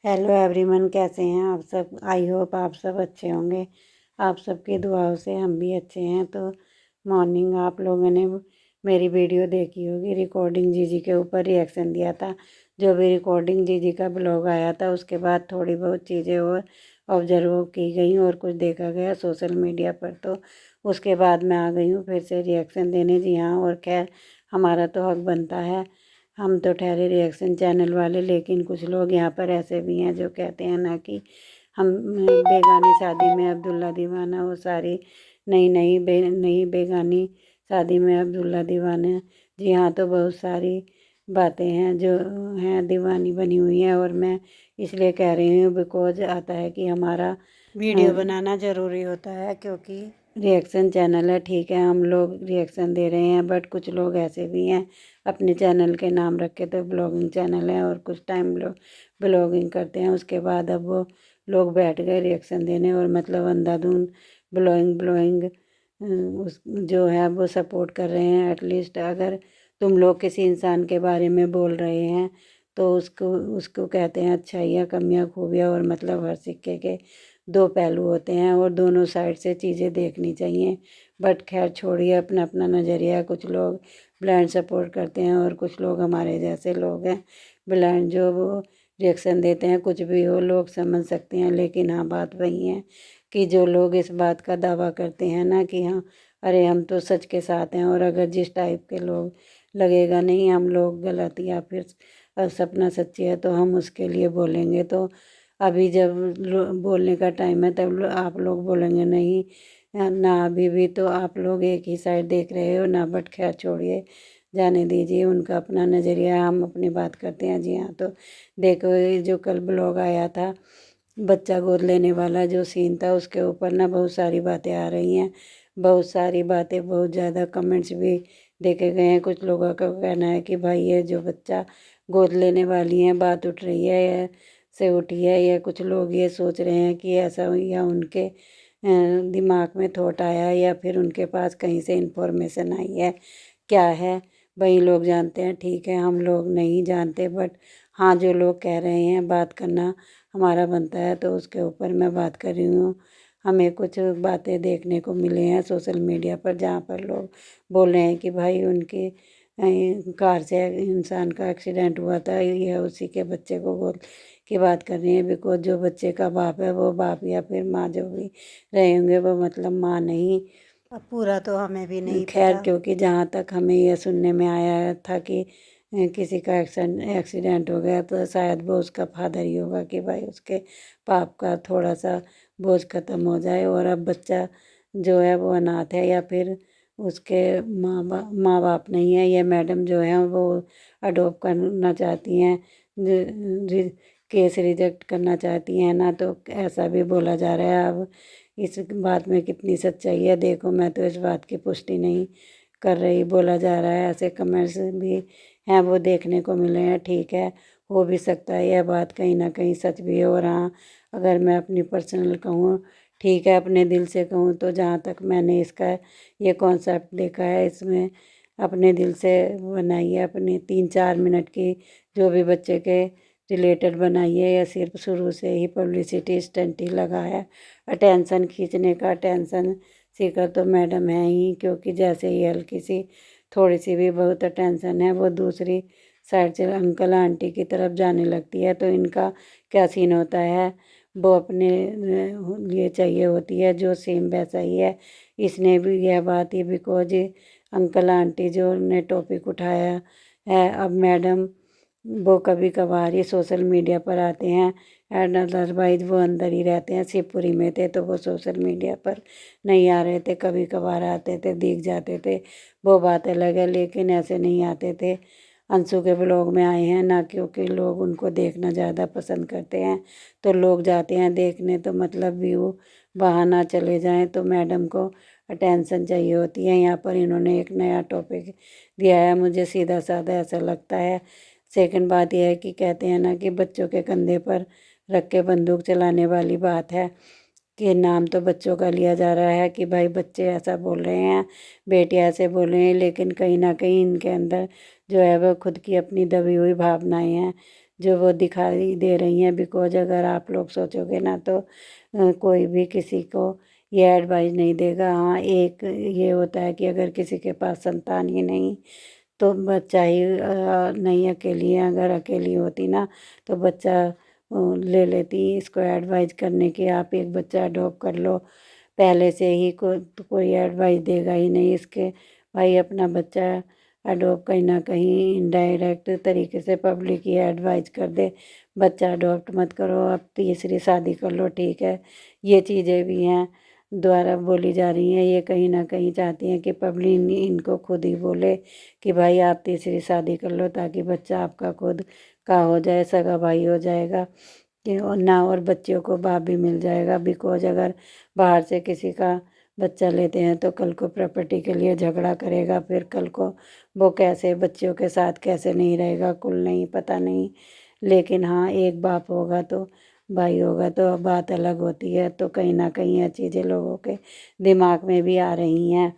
Hello everyone, कैसे हैं आप सब। आई होप आप सब अच्छे होंगे। आप सबकी दुआओं से हम भी अच्छे हैं। तो मॉर्निंग आप लोगों ने मेरी वीडियो देखी होगी, रिकॉर्डिंग जीजी के ऊपर रिएक्शन दिया था। जो भी रिकॉर्डिंग जीजी का ब्लॉग आया था उसके बाद थोड़ी बहुत चीज़ें और ऑब्जर्व की गई और कुछ देखा गया सोशल मीडिया पर। तो उसके बाद मैं आ गई हूँ फिर से रिएक्शन देने। जी हाँ, और खैर हमारा तो हक बनता है। हम तो ठहरे रिएक्शन चैनल वाले, लेकिन कुछ लोग यहाँ पर ऐसे भी हैं जो कहते हैं ना कि हम बेगानी शादी में अब्दुल्ला दीवाना, वो सारी नई बेगानी शादी में अब्दुल्ला दीवाना। जी हाँ, तो बहुत सारी बातें हैं जो हैं दीवानी बनी हुई हैं। और मैं इसलिए कह रही हूँ बिकॉज आता है कि हमारा वीडियो बनाना ज़रूरी होता है, क्योंकि रिएक्शन चैनल है। ठीक है, हम लोग रिएक्शन दे रहे हैं, बट कुछ लोग ऐसे भी हैं अपने चैनल के नाम रख के तो ब्लॉगिंग चैनल है और कुछ टाइम लोग ब्लॉगिंग करते हैं, उसके बाद अब वो लोग बैठ गए रिएक्शन देने और मतलब अंधाधुंध ब्लॉगिंग ब्लॉगिंग उस जो है वो सपोर्ट कर रहे हैं। एटलीस्ट अगर तुम लोग किसी इंसान के बारे में बोल रहे हैं तो उसको उसको कहते हैं अच्छाइयाँ कमियाँ खूबियाँ, और मतलब हर सिक्के के दो पहलू होते हैं और दोनों साइड से चीज़ें देखनी चाहिए। बट खैर छोड़िए, अपना अपना नज़रिया। कुछ लोग ब्लाइंड सपोर्ट करते हैं और कुछ लोग हमारे जैसे लोग हैं ब्लाइंड, जो वो रिएक्शन देते हैं। कुछ भी हो, लोग समझ सकते हैं, लेकिन हाँ बात वही है कि जो लोग इस बात का दावा करते हैं ना कि हाँ अरे हम तो सच के साथ हैं, और अगर जिस टाइप के लोग लगेगा नहीं हम लोग गलत या फिर सपना सच्ची है तो हम उसके लिए बोलेंगे। तो अभी जब बोलने का टाइम है तब आप लोग बोलेंगे नहीं ना। अभी भी तो आप लोग एक ही साइड देख रहे हो ना। बट खैर छोड़िए, जाने दीजिए, उनका अपना नज़रिया, हम अपनी बात करते हैं। जी हाँ, तो देखो ये जो कल ब्लॉग आया था बच्चा गोद लेने वाला जो सीन था, उसके ऊपर ना बहुत सारी बातें आ रही हैं। बहुत सारी बातें, बहुत ज़्यादा कमेंट्स भी देखे गए हैं। कुछ लोगों का कहना है कि भाई ये जो बच्चा गोद लेने वाली है बात उठ रही है या से उठी है, या कुछ लोग ये सोच रहे हैं कि ऐसा या उनके दिमाग में थॉट आया है या फिर उनके पास कहीं से इंफॉर्मेशन आई है, क्या है वही लोग जानते हैं। ठीक है, हम लोग नहीं जानते, बट हाँ जो लोग कह रहे हैं बात करना हमारा बनता है, तो उसके ऊपर मैं बात कर रही हूँ। हमें कुछ बातें देखने को मिले हैं सोशल मीडिया पर, जहाँ पर लोग बोल रहे हैं कि भाई उनकी कार से इंसान का एक्सीडेंट हुआ था, यह उसी के बच्चे को गोद की बात कर रही है। बिकॉज जो बच्चे का बाप है वो बाप, या फिर माँ जो भी रहे होंगे वो मतलब माँ नहीं। अब पूरा तो हमें भी नहीं खैर पता, क्योंकि जहाँ तक हमें यह सुनने में आया था कि किसी का एक्सीडेंट हो गया तो शायद वो उसका फादर ही होगा कि भाई उसके पाप का थोड़ा सा बोझ ख़त्म हो जाए। और अब बच्चा जो है वो अनाथ है या फिर उसके माँ बाप नहीं है। ये मैडम जो है वो अडॉप्ट करना चाहती हैं, केस रिजेक्ट करना चाहती हैं ना। तो ऐसा भी बोला जा रहा है। अब इस बात में कितनी सच्चाई है देखो, मैं तो इस बात की पुष्टि नहीं कर रही। बोला जा रहा है, ऐसे कमेंट्स भी हैं वो देखने को मिले हैं। ठीक है, हो भी सकता है यह बात कहीं ना कहीं सच भी है। और हाँ, अगर मैं अपनी पर्सनल कहूँ, ठीक है अपने दिल से कहूँ, तो जहाँ तक मैंने इसका ये कॉन्सेप्ट देखा है, इसमें अपने दिल से बनाइए, अपनी 3-4 मिनट की जो भी बच्चे के रिलेटेड बनाइए, या सिर्फ शुरू से ही पब्लिसिटी स्टंट ही लगा है अटेंशन खींचने का। अटेंशन सीकर तो मैडम है ही, क्योंकि जैसे ही हल्की सी थोड़ी सी भी बहुत अटेंशन है वो दूसरी साइड से अंकल आंटी की तरफ जाने लगती है। तो इनका क्या सीन होता है, वो अपने लिए चाहिए होती है जो सेम वैसा ही है। इसने भी यह बात ही बिकॉज अंकल आंटी जो ने टॉपिक उठाया है, अब मैडम वो कभी कभार ही सोशल मीडिया पर आते हैं, एंड अदरवाइज वो अंदर ही रहते हैं। शिवपुरी में थे तो वो सोशल मीडिया पर नहीं आ रहे थे, कभी कभार आते थे, दिख जाते थे, वो बात अलग है, लेकिन ऐसे नहीं आते थे। अंशु के ब्लॉग में आए हैं ना, क्योंकि लोग उनको देखना ज़्यादा पसंद करते हैं, तो लोग जाते हैं देखने। तो मतलब व्यू वहाँ ना चले जाएं, तो मैडम को अटेंशन चाहिए होती है। यहाँ पर इन्होंने एक नया टॉपिक दिया है, मुझे सीधा साधा ऐसा लगता है। सेकंड बात यह है कि कहते हैं ना कि बच्चों के कंधे पर रख के बंदूक चलाने वाली बात है, कि नाम तो बच्चों का लिया जा रहा है कि भाई बच्चे ऐसा बोल रहे हैं, बेटियाँ ऐसे बोल रहे हैं, लेकिन कहीं ना कहीं इनके अंदर जो है वह खुद की अपनी दबी हुई भावनाएं हैं, जो वो दिखाई दे रही हैं। बिकॉज अगर आप लोग सोचोगे ना तो कोई भी किसी को ये एडवाइस नहीं देगा। हाँ, एक ये होता है कि अगर किसी के पास संतान ही नहीं तो बच्चा ही नहीं अकेली है। अगर अकेली होती ना तो बच्चा ले लेती। इसको एडवाइस करने की आप एक बच्चा अडॉप्ट कर लो, पहले से ही तो कोई एडवाइस देगा ही नहीं इसके। भाई अपना बच्चा अडॉप्ट कहीं ना कहीं इनडायरेक्ट तरीके से पब्लिक ही एडवाइस कर दे, बच्चा अडॉप्ट मत करो, अब तीसरी शादी कर लो। ठीक है, ये चीज़ें भी हैं द्वारा बोली जा रही हैं। ये कहीं ना कहीं चाहती हैं कि पब्लिक इनको खुद ही बोले कि भाई आप तीसरी शादी कर लो ताकि बच्चा आपका खुद का हो जाए, सगा भाई हो जाएगा कि और ना, और बच्चियों को बाप भी मिल जाएगा। बिकॉज अगर बाहर से किसी का बच्चा लेते हैं तो कल को प्रॉपर्टी के लिए झगड़ा करेगा, फिर कल को वो कैसे बच्चियों के साथ कैसे नहीं रहेगा, कुल नहीं पता नहीं। लेकिन हाँ, एक बाप होगा तो भाई होगा तो बात अलग होती है। तो कहीं ना कहीं ये चीज़ें लोगों के दिमाग में भी आ रही हैं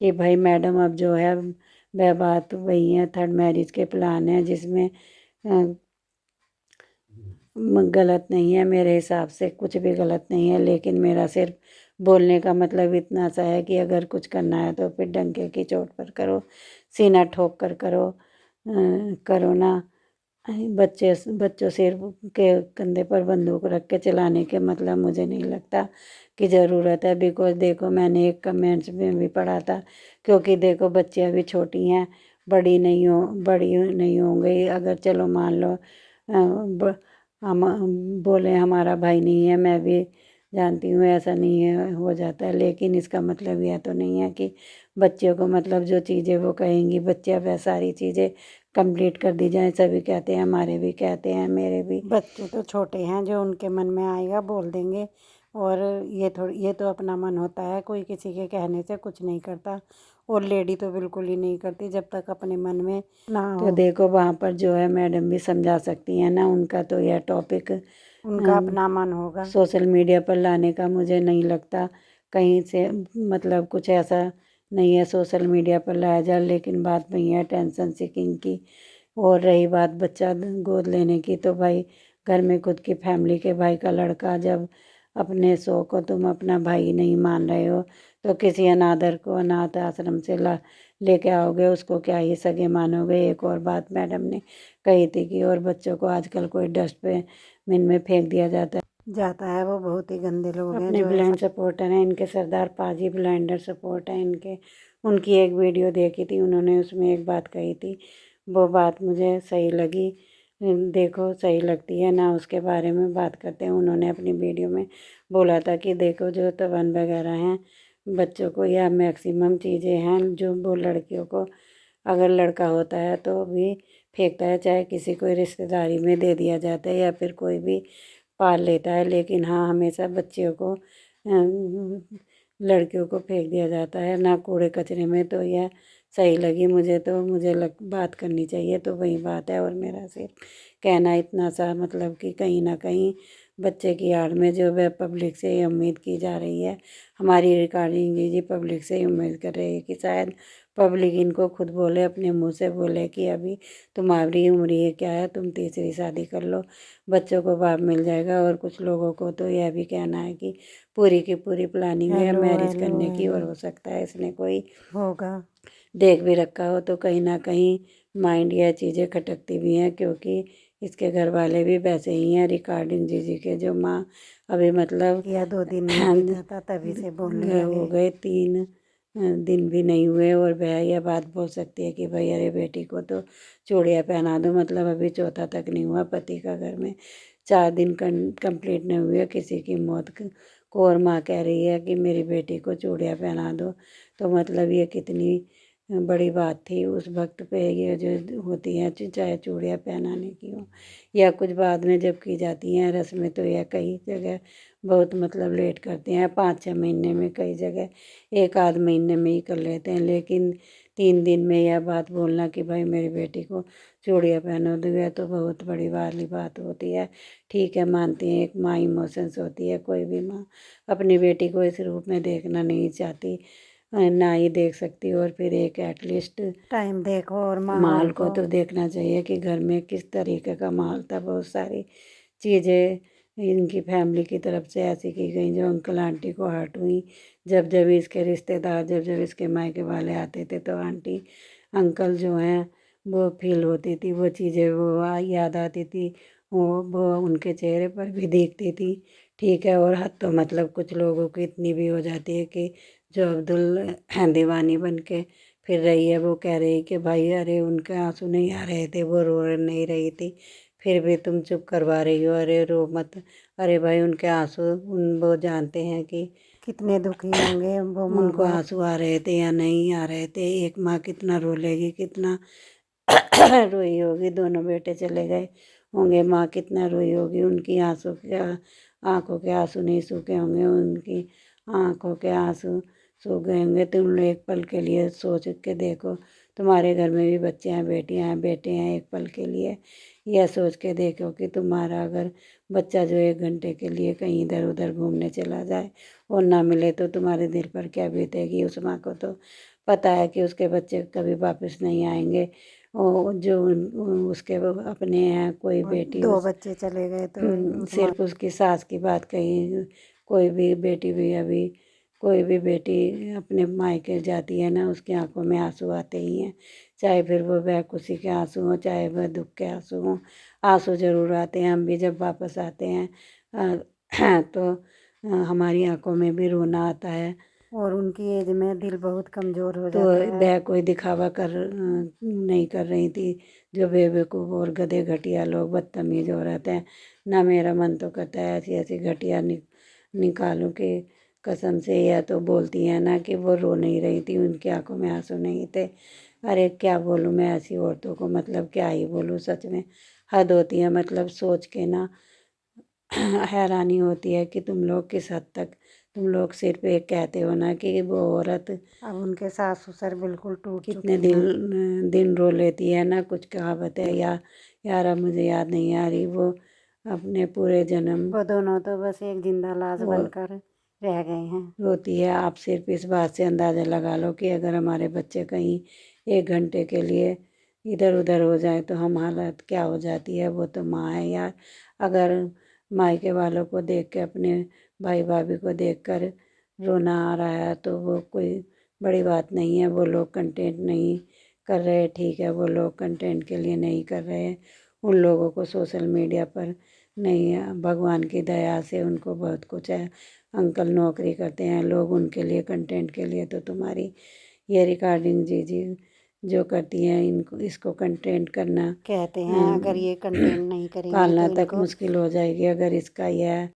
कि भाई मैडम अब जो है वह बात वही है, थर्ड मैरिज के प्लान है जिसमें गलत नहीं है, मेरे हिसाब से कुछ भी गलत नहीं है। लेकिन मेरा सिर्फ बोलने का मतलब इतना सा है कि अगर कुछ करना है तो फिर डंके की चोट पर करो, सीना ठोक कर करो। करो ना। बच्चों सिर के कंधे पर बंदूक रख के चलाने के मतलब मुझे नहीं लगता कि ज़रूरत है। बिकॉज देखो, मैंने एक कमेंट्स में भी पढ़ा था, क्योंकि देखो बच्चे अभी छोटी हैं, बड़ी नहीं होंगी। अगर चलो मान लो हम बोले हमारा भाई नहीं है, मैं भी जानती हूँ ऐसा नहीं है, हो जाता है। लेकिन इसका मतलब यह तो नहीं है कि बच्चों को मतलब जो चीज़ें वो कहेंगी बच्चे वह सारी चीज़ें कंप्लीट कर दी जाए। सभी कहते हैं, हमारे भी कहते हैं, मेरे भी बच्चे तो छोटे हैं, जो उनके मन में आएगा बोल देंगे। और ये तो अपना मन होता है, कोई किसी के कहने से कुछ नहीं करता। और लेडी तो बिल्कुल ही नहीं करती जब तक अपने मन में ना हो। तो देखो वहाँ पर जो है मैडम भी समझा सकती हैं ना, उनका तो यह टॉपिक उनका अपना मन होगा। सोशल मीडिया पर लाने का मुझे नहीं लगता कहीं से मतलब कुछ ऐसा नहीं है सोशल मीडिया पर लाया जाए। लेकिन बात वही है टेंशन सीकिंग की। और रही बात बच्चा गोद लेने की, तो भाई घर में खुद की फैमिली के भाई का लड़का जब अपने सौ को तुम अपना भाई नहीं मान रहे हो तो किसी अनादर को अनाथ आश्रम से लेके आओगे, उसको क्या ही सगे मानोगे। एक और बात मैडम ने कही थी कि और बच्चों को आजकल कोई डस्टबिन में फेंक दिया जाता है। वो बहुत ही गंदे लोग हैं। अपने ब्लाइंड सपोर्टर हैं इनके, सरदार पाजी ब्लाइंडर सपोर्ट है इनके। उनकी एक वीडियो देखी थी, उन्होंने उसमें एक बात कही थी, वो बात मुझे सही लगी। देखो सही लगती है ना, उसके बारे में बात करते हैं। उन्होंने अपनी वीडियो में बोला था कि देखो जो तवन वगैरह हैं बच्चों को, या मैक्सिमम चीज़ें हैं जो वो लड़कियों को, अगर लड़का होता है तो भी फेंकता है, चाहे किसी को रिश्तेदारी में दे दिया जाता है या फिर कोई भी पाल लेता है। लेकिन हाँ, हमेशा बच्चियों को लड़कियों को फेंक दिया जाता है ना कूड़े कचरे में। तो यह सही लगी मुझे, तो मुझे बात करनी चाहिए, तो वही बात है। और मेरा सिर्फ कहना इतना सा मतलब कि कहीं ना कहीं बच्चे की आड़ में जो वह पब्लिक से ही उम्मीद की जा रही है, हमारी रिकॉर्डिंग जी पब्लिक से ही उम्मीद कर रही है कि शायद पब्लिक इनको खुद बोले, अपने मुंह से बोले कि अभी तुम्हारी उम्र ये क्या है, तुम तीसरी शादी कर लो, बच्चों को बाप मिल जाएगा। और कुछ लोगों को तो यह भी कहना है कि पूरी की पूरी प्लानिंग है मैरिज करने की, और हो सकता है इसने कोई होगा देख भी रखा हो। तो कहीं ना कहीं माइंड यह चीज़ें खटकती भी हैं, क्योंकि इसके घर वाले भी वैसे ही हैं। रिकॉर्डिंग जी के जो माँ अभी मतलब या 2 दिन में था तभी से बोलने हो गए, 3 दिन भी नहीं हुए और वह यह बात बोल सकती है कि भाई अरे बेटी को तो चूड़ियाँ पहना दो। मतलब अभी चौथा तक नहीं हुआ पति का घर में, 4 दिन कंप्लीट नहीं हुए किसी की मौत को, और माँ कह रही है कि मेरी बेटी को चूड़ियाँ पहना दो। तो मतलब ये कितनी बड़ी बात थी उस वक्त पे। ये जो होती हैं चाहे चूड़ियाँ पहनाने की हो या कुछ बाद में जब की जाती हैं रस्में, तो यह कई जगह बहुत मतलब लेट करते हैं, 5-6 महीने में, कई जगह 1 आध महीने में ही कर लेते हैं। लेकिन 3 दिन में यह बात बोलना कि भाई मेरी बेटी को चूड़ियाँ पहना दो, यह तो बहुत बड़ी वाली बात होती है। ठीक है, मानती हैं एक माँ इमोशंस होती है, कोई भी माँ अपनी बेटी को इस रूप में देखना नहीं चाहती। ना ही देख सकती। और फिर एक एटलीस्ट टाइम देखो और माहौल को तो देखना चाहिए कि घर में किस तरीके का माहौल था। बहुत सारी चीज़ें इनकी फैमिली की तरफ से ऐसी की गई जो अंकल आंटी को हर्ट हुई। जब जब इसके रिश्तेदार, जब जब इसके मायके वाले आते थे तो आंटी अंकल जो हैं वो फील होती थी, वो चीज़ें वो याद आती थी, वो उनके चेहरे पर भी दिखती थी। ठीक है। और हद तो मतलब कुछ लोगों की इतनी भी हो जाती है कि जो अब्दुल दीवानी बन के फिर रही है, वो कह रही कि भाई अरे उनके आंसू नहीं आ रहे थे, वो रो नहीं रही थी, फिर भी तुम चुप करवा रही हो, अरे रो मत। अरे भाई उनके आंसू, वो जानते हैं कि कितने दुखी होंगे वो माँ उनको बाप। आंसू आ रहे थे या नहीं आ रहे थे। एक माँ कितना रो लेगी, कितना रोई होगी। दोनों बेटे चले गए होंगे, माँ कितना रोई होगी। उनकी आंसू के आंखों के आंसू नहीं सूखे होंगे, उनकी आंखों के आंसू सूख गए होंगे। तुम लोग एक पल के लिए सोच के देखो, तुम्हारे घर में भी बच्चे हैं, बेटियां हैं, बेटे हैं। एक पल के लिए यह सोच के देखो कि तुम्हारा अगर बच्चा जो 1 घंटे के लिए कहीं इधर उधर घूमने चला जाए और ना मिले तो तुम्हारे दिल पर क्या बीतेगी। उस माँ को तो पता है कि उसके बच्चे कभी वापस नहीं आएंगे। वो जो उसके वो अपने हैं, कोई और बेटी 2 उस बच्चे चले गए तो उस माँ। सिर्फ उसकी सास की बात कही। कोई भी बेटी भी अभी, कोई भी बेटी अपने मायके जाती है ना, उसकी आंखों में आंसू आते ही हैं। चाहे फिर वो बेखुशी के आंसू हों, चाहे वह दुख के आंसू हों, आंसू जरूर आते हैं। हम भी जब वापस आते हैं तो हमारी आंखों में भी रोना आता है। और उनकी एज में दिल बहुत कमज़ोर हो तो जाता है। वह कोई दिखावा नहीं कर रही थी। जो बेवकूफ़ और गधे घटिया लोग बदतमीज हो रहे थे ना, मेरा मन तो करता है ऐसी ऐसी घटिया निकालूं कि कसम से। यह तो बोलती है ना कि वो रो नहीं रही थी, उनकी आंखों में आंसू नहीं थे। अरे क्या बोलूं मैं ऐसी औरतों को, मतलब क्या ही बोलूं। सच में हद होती है। मतलब सोच के ना हैरानी होती है कि तुम लोग किस हद तक, तुम लोग सिर्फ एक कहते हो ना कि वो औरत अब उनके सास ससुर बिल्कुल टूट कितने चुके हैं। दिन रो लेती है ना। कुछ कहावत है या यार, अब मुझे याद नहीं आ रही। वो अपने पूरे जन्म वो दोनों तो बस एक जिंदा लाश वो बनकर रह गए हैं। रोती है। आप सिर्फ इस बात से अंदाज़ा लगा लो कि अगर हमारे बच्चे कहीं 1 घंटे के लिए इधर उधर हो जाए तो हम हालत क्या हो जाती है। वो तो माँ है यार। अगर मायके वालों को देख के, अपने भाई भाभी को देख कर रोना आ रहा है तो वो कोई बड़ी बात नहीं है। वो लोग कंटेंट नहीं कर रहे, ठीक है, वो लोग कंटेंट के लिए नहीं कर रहे। उन लोगों को सोशल मीडिया पर नहीं है, भगवान की दया से उनको बहुत कुछ है। अंकल नौकरी करते हैं, लोग उनके लिए कंटेंट के लिए। तो तुम्हारी ये रिकॉर्डिंग जी जी जो करती हैं, इनको इसको कंटेंट करना कहते हैं अगर ये कंटेंट नहीं करेंगी पालना तो तक इनको मुश्किल हो जाएगी। अगर इसका यह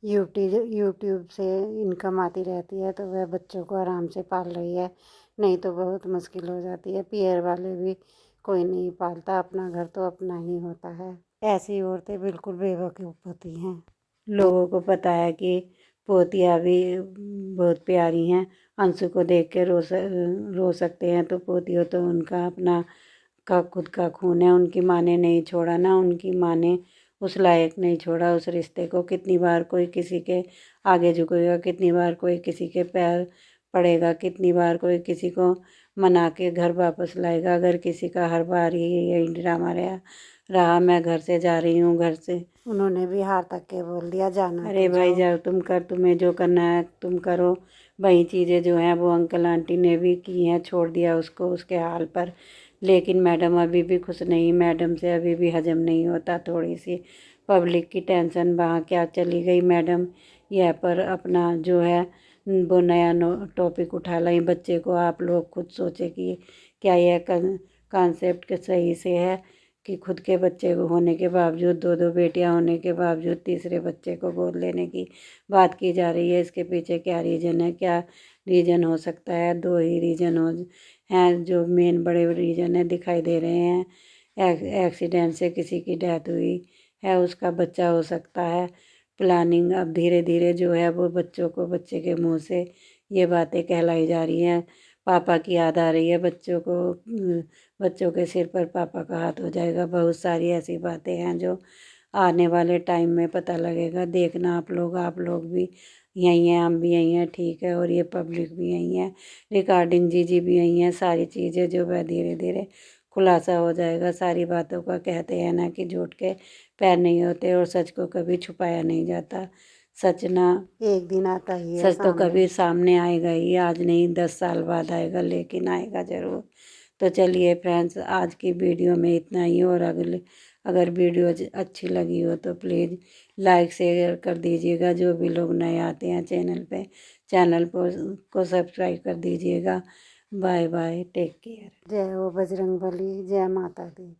यूट्यूब से इनकम आती रहती है तो वह बच्चों को आराम से पाल रही है। नहीं तो बहुत मुश्किल हो जाती है। पीयर वाले भी कोई नहीं पालता, अपना घर तो अपना ही होता है। ऐसी औरतें बिल्कुल बेवकूफ़ होती हैं। लोगों को पता है कि पोतियाँ भी बहुत प्यारी हैं, अंशु को देख के रो सकते हैं, तो पोतियों तो उनका अपना का खुद का खून है। उनकी माँ ने नहीं छोड़ा ना, उनकी माँ ने उस लायक नहीं छोड़ा उस रिश्ते को। कितनी बार कोई किसी के आगे झुकेगा, कितनी बार कोई किसी के पैर पड़ेगा, कितनी बार कोई किसी को मना के घर वापस लाएगा। अगर किसी का हर बार ही यही ड्रामा रहा मैं घर से जा रही हूँ, घर से। उन्होंने भी हार तक के बोल दिया जाना अरे तो भाई जाओ। जाओ तुम कर, तुम्हें जो करना है तुम करो। वही चीज़ें जो हैं वो अंकल आंटी ने भी की हैं, छोड़ दिया उसको उसके हाल पर। लेकिन मैडम अभी भी खुश नहीं, मैडम से अभी भी हजम नहीं होता। थोड़ी सी पब्लिक की टेंशन वहाँ क्या चली गई मैडम। यह पर अपना जो है वो नया टॉपिक उठा लाई। बच्चे को आप लोग खुद सोचे कि क्या यह कॉन्सेप्ट सही से है कि खुद के बच्चे को होने के बावजूद, 2 2 बेटियां होने के बावजूद तीसरे बच्चे को गोद लेने की बात की जा रही है। इसके पीछे क्या रीज़न है, क्या रीज़न हो सकता है। 2 ही रीज़न हैं जो मेन बड़े रीज़न है दिखाई दे रहे हैं। एक्सीडेंट से किसी की डेथ हुई है, उसका बच्चा हो सकता है। प्लानिंग अब धीरे धीरे जो है वो बच्चों को, बच्चे के मुंह से ये बातें कहलाई जा रही हैं। पापा की याद आ रही है बच्चों को, बच्चों के सिर पर पापा का हाथ हो जाएगा। बहुत सारी ऐसी बातें हैं जो आने वाले टाइम में पता लगेगा। देखना आप लोग भी यहीं हैं, हम भी यहीं हैं, ठीक है, और ये पब्लिक भी यहीं है, रिकॉर्डिंग जीजी भी यहीं है। सारी चीज़ें जो है धीरे धीरे खुलासा हो जाएगा। सारी बातों का कहते हैं ना कि झूठ के पैर नहीं होते और सच को कभी छुपाया नहीं जाता। सच ना एक दिन आता ही है सच तो सामने। कभी सामने आएगा ही, आज नहीं 10 साल बाद आएगा, लेकिन आएगा ज़रूर। तो चलिए फ्रेंड्स, आज की वीडियो में इतना ही। और अगर वीडियो अच्छी लगी हो तो प्लीज़ लाइक शेयर कर दीजिएगा। जो भी लोग नए आते हैं चैनल को सब्सक्राइब कर दीजिएगा। Bye bye, take care. जय हो बजरंग बली, जय माता दी।